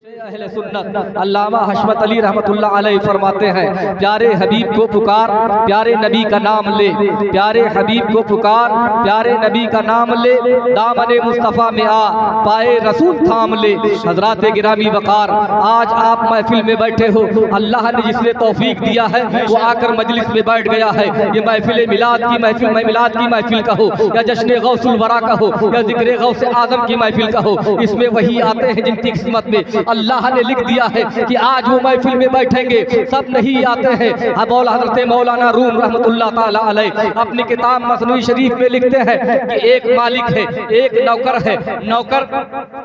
अहले सुन्नत अल्लामा हशमत अली रहमतुल्लाह अलैह फरमाते हैं, प्यारे हबीब को पुकार, प्यारे नबी का नाम ले, प्यारे हबीब को पुकार, प्यारे नबी का नाम ले, दामने मुस्तफ़ा में आ, पाए रसूल थाम ले। हजरात गिरामी वकार, आज आप महफिल में बैठे हो, अल्लाह ने जिसने तौफीक दिया है वो आकर मजलिस में बैठ गया है। ये महफिल मिलाद की महफिल, मिलाद की महफिल का हो या जश्न गौसुल वरा का हो या जिक्र गौस आजम की महफिल का हो, इसमें वही आते हैं जिनकी किस्मत में अल्लाह ने लिख दिया है कि आज वो महफिल में बैठेंगे। सब नहीं आते हैं। हजरत मौलाना रूम रहमतुल्लाह ताला अलैह अपनी किताब मसनूई शरीफ में लिखते हैं कि एक मालिक है, एक नौकर है,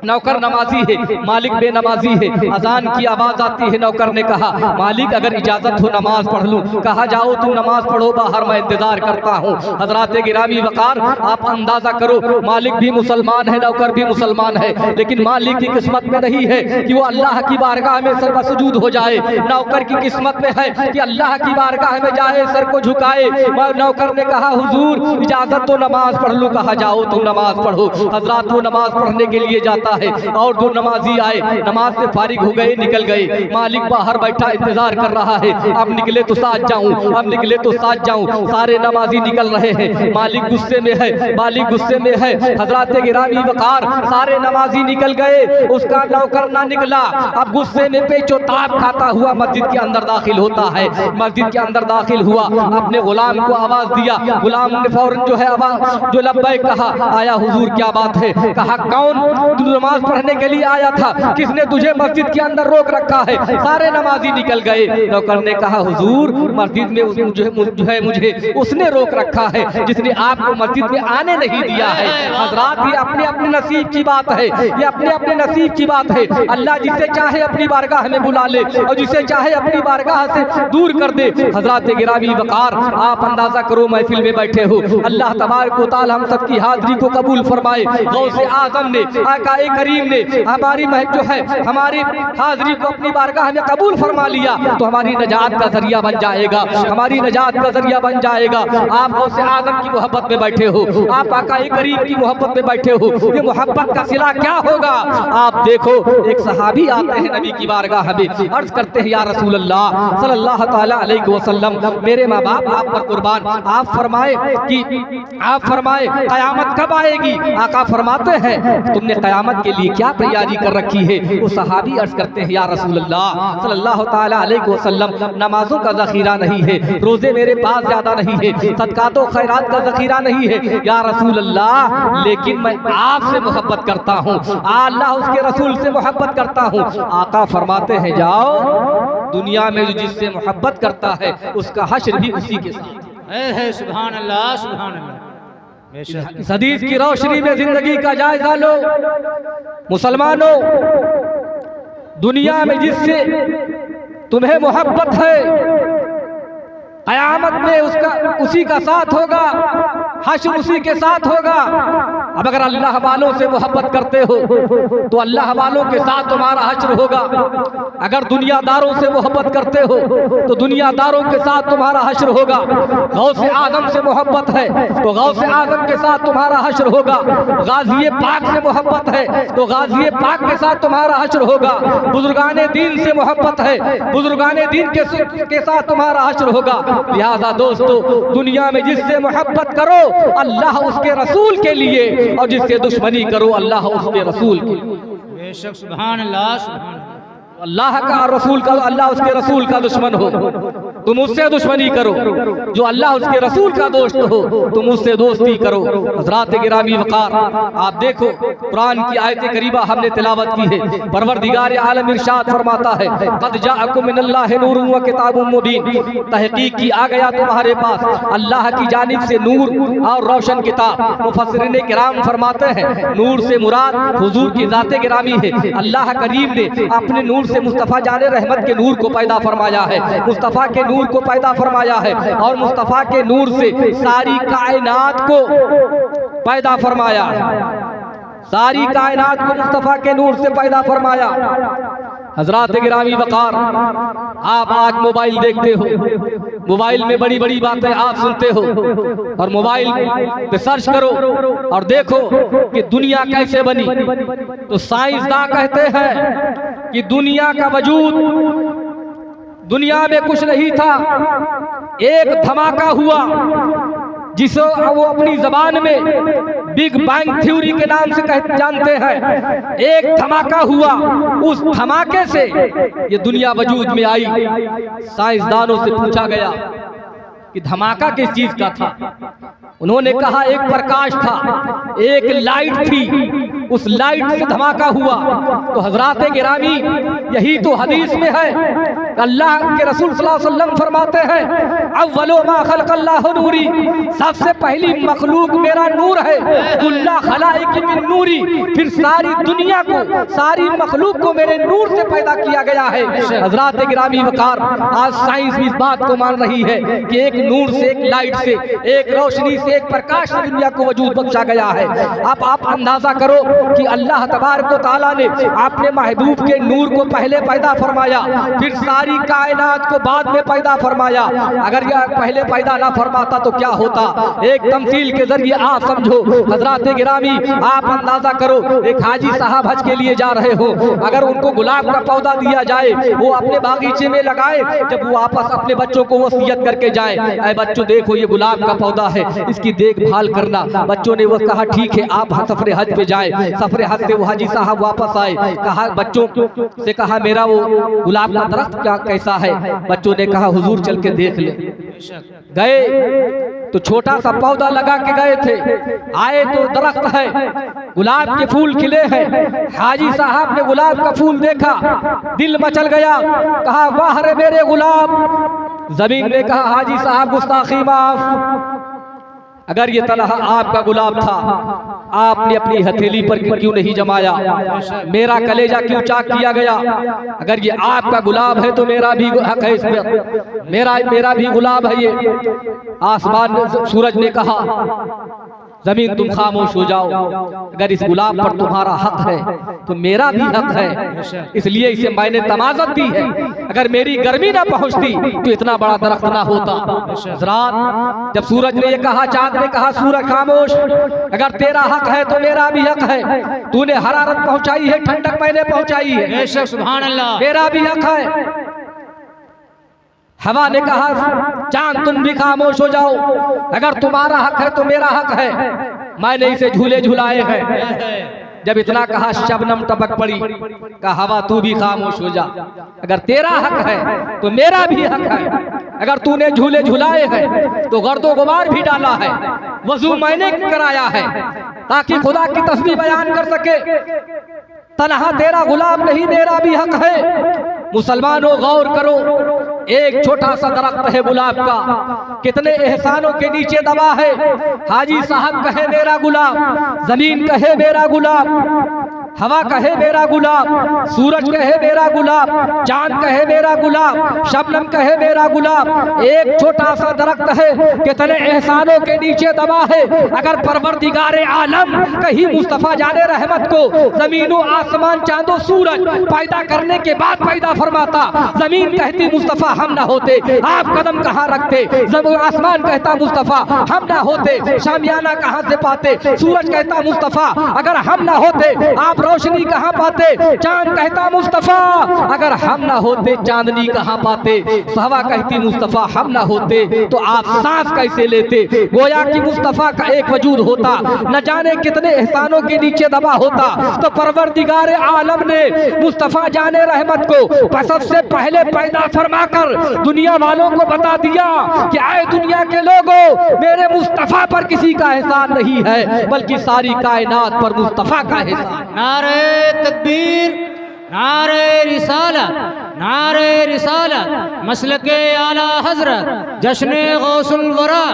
नौकर नमाजी है, मालिक बेनमाजी है। अजान की आवाज आती है, नौकर ने कहा मालिक अगर इजाजत हो नमाज पढ़ लूं। कहा जाओ तुम नमाज पढ़ो, बाहर मैं इंतजार करता हूँ। हजरात गिरामी वकार, आप अंदाजा करो, मालिक भी मुसलमान है, नौकर भी मुसलमान है, लेकिन मालिक की किस्मत में नहीं है कि वो अल्लाह की बारगाह में सर बसजूद हो जाए। नौकर की किस्मत में है कि अल्लाह की बारगाह में जाए, सर को झुकाए। नौकर ने कहा हुजूर इजाजत तो नमाज पढ़ लूं। कहा जाओ तुम नमाज पढ़ो। हजरात वो नमाज पढ़ने के लिए जाता है और दो नमाजी आए, नमाज से फारिग हो गए, निकल गए। मालिक बाहर बैठा इंतजार कर रहा है, अब निकले तो साथ जाऊं, अब निकले तो साथ जाऊं। सारे नमाजी निकल रहे हैं, मालिक गुस्से में है, मालिक गुस्से में है। हजरात गिरामी वकार, सारे नमाजी निकल गए, उसका नौकर ना निकला। अब गुस्से में पेचोताप खाता हुआ मस्जिद के अंदर दाखिल होता है। मस्जिद के अंदर दाखिल हुआ, अपने गुलाम को आवाज दिया। गुलाम ने फौरन जो है आवाज जो लब्बैक कहा, आया हुजूर क्या बात है? कहा कौन? तू नमाज पढ़ने के लिए आया था, किसने तुझे मस्जिद के अंदर रोक रखा है? सारे नमाजी निकल गए। नौकर ने कहा हुजूर मस्जिद में जो है मुझे उसने रोक रखा है जिसने आपको मस्जिद में आने नहीं दिया है। हजरात ये अपने अपने नसीब की बात है, ये अपने अपने नसीब की बात है। अल्लाह जिसे चाहे अपनी बारगाह में बुला ले और जिसे चाहे अपनी बारगाह से दूर कर दे। हजरात गिरामी वकार, आप अंदाजा करो महफिल में बैठे हो, अल्लाह तबारक व तआला हम सबकी हाजिरी को कबूल फरमाए। गौसे आजम ने, आकाए करीम ने हमारी जो है हमारी हाजिरी को अपनी बारगाह में कबूल फरमा लिया तो हमारी नजात का जरिया बन जाएगा, हमारी नजात का जरिया बन जाएगा। आप गौसे आजम की मोहब्बत में बैठे हो, आप आकाए करीम की मोहब्बत में बैठे हो, ये मोहब्बत का सिला क्या होगा? आप देखो, एक सहाबी आते हैं नबी की बारगाह में, अर्ज करते हैं या रसूल अल्लाह सल्लल्लाहु ताला अलैहि वसल्लम, मेरे माँ बाप आप पर कुर्बान, आप फरमाए कयामत कब आएगी? आका फरमाते हैं तुमने कयामत के लिए क्या तैयारी कर रखी है? वो सहाबी अर्ज करते हैं या रसूल अल्लाह सल्लल्लाहु ताला अलैहि वसल्लम, नमाजों का ज़ख़ीरा नहीं है, रोजे मेरे पास ज्यादा नहीं है, सदकातो खैरात का ज़ख़ीरा नहीं है या रसूल अल्लाह, लेकिन मैं आपसे मोहब्बत करता हूँ, अल्लाह उसके रसूल से मोहब्बत करता हूँ। आका फरमाते हैं जाओ, दुनिया में जो जिससे मोहब्बत करता है उसका हश्र भी उसी के साथ है। सुभान अल्लाह, सुभान अल्लाह। इस हदीस की रोशनी में जिंदगी का जायजा लो मुसलमानों। दुनिया में जिससे तुम्हें मोहब्बत है, क़यामत में उसका उसी का साथ होगा, हश्र उसी के साथ होगा। अब अगर अल्लाह वालों से मोहब्बत करते हो तो अल्लाह वालों के साथ तुम्हारा हश्र होगा। अगर दुनियादारों से मोहब्बत करते हो तो दुनियादारों के साथ तुम्हारा हश्र होगा। गौसे आजम से मोहब्बत है तो गौसे आजम के साथ तुम्हारा हश्र होगा। गाज़िए पाक से मोहब्बत है तो गाज़िए पाक के साथ तुम्हारा हश्र होगा। बुजुर्गाने दीन से मोहब्बत है, बुजुर्गाने दीन के साथ तुम्हारा हश्र होगा। लिहाजा दोस्तों, दुनिया में जिससे मोहब्बत करो अल्लाह उसके रसूल के लिए, और जिससे दुश्मनी करो अल्लाह उसके रसूल के लिए। बेशक सुभान अल्लाह, सुभान अल्लाह। अल्लाह का रसूल का, अल्लाह उसके रसूल का दुश्मन हो तुम उससे दुश्मनी करो, जो अल्लाह उसके रसूल का दोस्त हो तुम उससे दोस्ती करो। हज़रात गिरामी वकार, आप देखो कुरान की आयत करीबा हमने तिलावत की है। परवरदिगार आलम इरशाद फरमाता है क़द जाअकुम मिनल्लाहि नूरुन व किताबुम मुबीन, तहकीक की आ गया तुम्हारे पास अल्लाह की जानिब से नूर और रोशन किताब। मुफस्सिरीन किराम फरमाते हैं नूर से मुराद हुजूर की ज़ात गिरामी है। अल्लाह करीम ने अपने नूर से मुस्तफ़ा जाने रहमत के नूर को पैदा फरमाया है, मुस्तफ़ा के नूर को पैदा फरमाया है, और मुस्तफ़ा के नूर से सारी कायनात को पैदा फरमाया है। सारी कायनात को मुस्तफ़ा के नूर से पैदा फरमाया। हजरात गिरामी वकार, आप आज मोबाइल देखते हो, मोबाइल में बड़ी बड़ी बातें आप सुनते हो, और मोबाइल पे सर्च करो और देखो कि दुनिया कैसे बनी। तो साइंसदान कहते हैं कि दुनिया का वजूद, दुनिया में कुछ नहीं था, एक धमाका हुआ जिसे वो अपनी जबान में बिग बैंग थ्योरी के नाम से जानते हैं। एक धमाका हुआ, उस धमाके से ये दुनिया वजूद में आई। साइंसदानों से पूछा गया कि धमाका किस चीज का था। उन्होंने कहा एक प्रकाश था, एक लाइट थी, उस लाइट से धमाका हुआ। तो हजरात गिरामी, यही तो हदीस में है, अल्लाह के रसूल सल्लल्लाहु अलैहि वसल्लम फरमाते हैं अव्वलो मा खलक़ल्लाहु नूरी, सबसे पहली मखलूक मेरा नूर है। कुल्ला खलाइक मिन नूरी, फिर सारी दुनिया को, सारी मखलूक को मेरे नूर से पैदा किया गया है। हजरात गिरामी वकार, आज साइंस भी इस बात को मान रही है कि एक नूर से, एक लाइट से, एक रोशनी से, एक प्रकाश से दुनिया को वजूद बख्शा गया है। अब आप अंदाजा करो कि अल्लाह तबारक व तआला ने अपने महबूब के नूर को पहले पैदा फरमाया, फिर सारी कायनात को बाद में पैदा फरमाया। अगर यह पहले पैदा ना फरमाता तो क्या होता। एक तमसील के जरिए आप समझो। हजरात गिरामी, आप अंदाजा करो, एक हाजी साहब हज के लिए जा रहे हो, अगर उनको गुलाब का पौधा दिया जाए, वो अपने बागीचे में लगाए, जब वो वापस अपने बच्चों को वसीयत करके जाए, ऐ बच्चों देखो ये गुलाब का पौधा है, इसकी देखभाल करना। बच्चों ने वो कहा ठीक है, आप सफर हज पे जाए। सफर हज से वो हाजी साहब वापस आए, कहा बच्चों से कहा मेरा वो गुलाब का दरख्त क्या कैसा है। बच्चों ने कहा हुजूर चल के देख ले। गए तो छोटा सा पौधा लगा के गए थे, आए तो दरख्त है, गुलाब के फूल खिले हैं। हाजी साहब ने गुलाब का फूल देखा, दिल मचल गया, कहा वाह रे मेरे गुलाब। जमीन ने कहा हाजी साहब गुस्ताखी माफ, अगर ये तनहा आपका गुलाब था, आपने अपनी हथेली पर क्यों नहीं जमाया, मेरा कलेजा क्यों चाक किया गया। अगर ये आपका गुलाब है तो मेरा भी हक है इस पर, मेरा भी गुलाब है ये। आसमान सूरज ने कहा जमीन तुम खामोश हो जाओ, अगर इस गुलाब पर तुम्हारा हक है तो मेरा भी हक है, इसलिए इसे मैंने तमाज़त दी है। अगर मेरी गर्मी ना पहुंचती तो इतना बड़ा दरख्त ना होता। रात जब सूरज ने ये कहा, चांद ने कहा सूरज खामोश, अगर तेरा हक है तो मेरा भी हक है। तूने हरारत पहुंचाई है, ठंडक मैंने पहुंचाई है, सुभान अल्लाह, मेरा भी हक है। हवा ने कहा चांद तुम भी खामोश हो जाओ, अगर तुम्हारा हक है तो मेरा हक है, मैंने इसे झूले झुलाए हैं। जब इतना कहा शबनम टपक पड़ी, कहा हवा तू भी खामोश हो जा, अगर तेरा हक है तो मेरा भी हक है। अगर तूने झूले झुलाए हैं तो गर्दो गुबार भी डाला है, वजू मैंने कराया है ताकि खुदा की तस्बीह बयान कर सके। तनहा तेरा गुलाब नहीं, मेरा भी हक है। मुसलमानों गौर करो, एक छोटा सा दरख्त है गुलाब का, कितने एहसानों के नीचे दबा है। हाजी साहब कहे मेरा गुलाब, जमीन कहे मेरा गुलाब, हवा कहे मेरा गुलाब, सूरज कहे मेरा गुलाब, चांद कहे मेरा गुलाब, शबनम कहे मेरा गुलाब। एक छोटा सा दरख्त है, कितने एहसानों के नीचे दबा है। अगर परवरदिगारे आलम कहीं मुस्तफा जाने रहमत को जमीनों आसमान चांदो सूरज पैदा करने के बाद पैदा फरमाता, जमीन कहती मुस्तफा हम ना होते आप कदम कहाँ रखते, आसमान कहता मुस्तफा हम ना होते शामियाना कहाँ से पाते, सूरज कहता मुस्तफा अगर हम ना होते आप रोशनी कहाँ पाते, चांद कहता मुस्तफा अगर हम ना होते चांदनी कहाँ पाते, हवा कहती मुस्तफा हम ना होते तो आप सांस कैसे लेते। गोया कि मुस्तफा का एक वजूद होता, न जाने कितने एहसानों के नीचे दबा होता, तो परवरदिगार आलम ने मुस्तफा जाने रहमत को सबसे पहले पैदा फरमाकर दुनिया वालों को बता दिया कि आए दुनिया के लोगों, मेरे मुस्तफा पर किसी का एहसान नहीं है बल्कि सारी कायनात पर मुस्तफा का एहसान। नारे तकबीर, नारे रिसालत, नारे रिसालत, मसलके आला हजरत, जश्ने गौसुल वरा,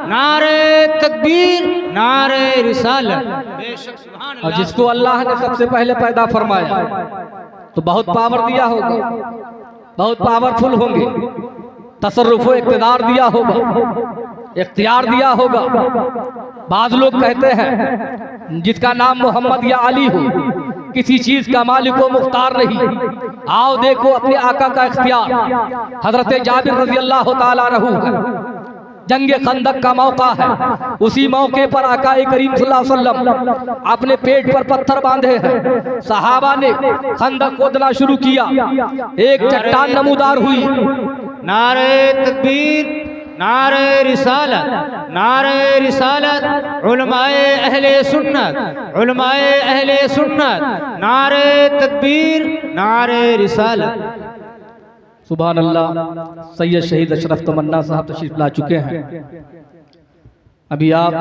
नारे तकबीर, नारे रिसालत। बेशक सुभान अल्लाह। और जिसको अल्लाह ने सबसे पहले पैदा फरमाया तो बहुत पावर दिया होगा, बहुत पावरफुल होंगे, तसर्रुफ इख्तियार दिया होगा, इख्तियार दिया होगा। बाज लोग कहते हैं जिसका नाम मोहम्मद या अली हो किसी चीज का मालिक व मुख्तार नहीं। आओ देखो अपने आका का इख्तियार। हजरत जाबिर रज़ी अल्लाह ताला अन्हु है, जंगे खंदक का मौका है, उसी मौके पर आका करीम सल्लल्लाहु अलैहि वसल्लम अपने पेट पर पत्थर बांधे हैं। सहाबा ने खंदक खोदना शुरू किया, एक चट्टान नमूदार हुई। नारे तकबीर, नारे रिसालत, नारे रिसालत, उलमाए अहले सुन्नत, उलमाए अहले सुन्नत, नारे तकबीर, नारे रिसालत। सुभान अल्लाह। सैयद शहीद अशरफ तमन्ना साहब तशरीफ ला चुके हैं। अभी आप